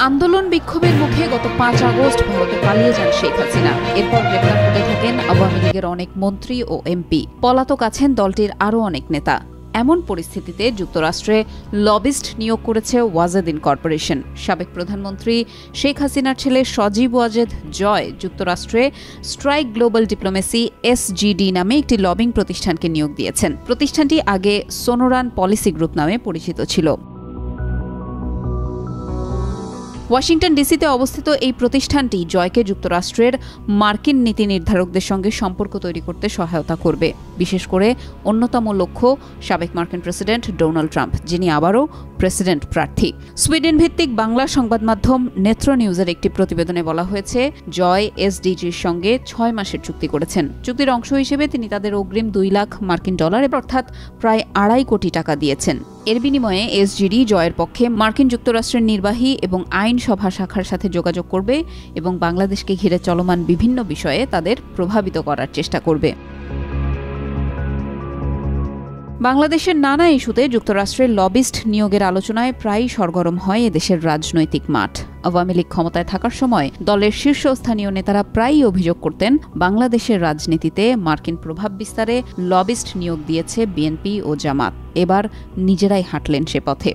আন্দোলন বিক্ষোভের মুখে গত ৫ আগস্ট ভারতে পালিয়ে যান শেখ হাসিনা। এরপর গ্রেপ্তার হতে থাকেন আওয়ামী লীগের অনেক মন্ত্রী ও এমপি। পলাতক আছেন দলটির আরও অনেক নেতা। এমন পরিস্থিতিতে যুক্তরাষ্ট্রে লবিস্ট নিয়োগ করেছে ওয়াজেদিন কর্পোরেশন। সাবেক প্রধানমন্ত্রী শেখ হাসিনার ছেলে সজীব ওয়াজেদ জয় যুক্তরাষ্ট্রে স্ট্রাইক গ্লোবাল ডিপ্লোমেসি SGD নামে একটি লবিং প্রতিষ্ঠানকে নিয়োগ দিয়েছেন। প্রতিষ্ঠানটি আগে সোনোরান পলিসি গ্রুপ নামে পরিচিত ছিল। ওয়াশিংটন ডিসিতে অবস্থিত এই প্রতিষ্ঠানটি জয়কে যুক্তরাষ্ট্রের মার্কিন নীতি নির্ধারকদের সঙ্গে সম্পর্ক তৈরি করতে সহায়তা করবে। বিশেষ করে অন্যতম লক্ষ্য সাবেক মার্কিন প্রেসিডেন্ট ডোনাল্ড ট্রাম্প, যিনি আবারও প্রেসিডেন্ট প্রার্থী। সুইডেন ভিত্তিক বাংলা সংবাদ মাধ্যম নেত্র নিউজের একটি প্রতিবেদনে বলা হয়েছে, জয় SDGর সঙ্গে ৬ মাসের চুক্তি করেছেন। চুক্তির অংশ হিসেবে তিনি তাদের অগ্রিম $2 লাখ অর্থাৎ প্রায় $2.5 কোটি টাকা দিয়েছেন। এর বিনিময়ে SGD জয়ের পক্ষে মার্কিন যুক্তরাষ্ট্রের নির্বাহী এবং আইনসভা শাখার সাথে যোগাযোগ করবে এবং বাংলাদেশকে ঘিরে চলমান বিভিন্ন বিষয়ে তাদের প্রভাবিত করার চেষ্টা করবে। বাংলাদেশের নানা ইস্যুতে যুক্তরাষ্ট্রের লবিস্ট নিয়োগের আলোচনায় প্রায়ই সরগরম হয় এদেশের রাজনৈতিক মাঠ। আওয়ামী লীগ ক্ষমতায় থাকার সময় দলের শীর্ষস্থানীয় নেতারা প্রায়ই অভিযোগ করতেন, বাংলাদেশের রাজনীতিতে মার্কিন প্রভাব বিস্তারে লবিস্ট নিয়োগ দিয়েছে বিএনপি ও জামাত। এবার নিজেরাই হাঁটলেন সে পথে।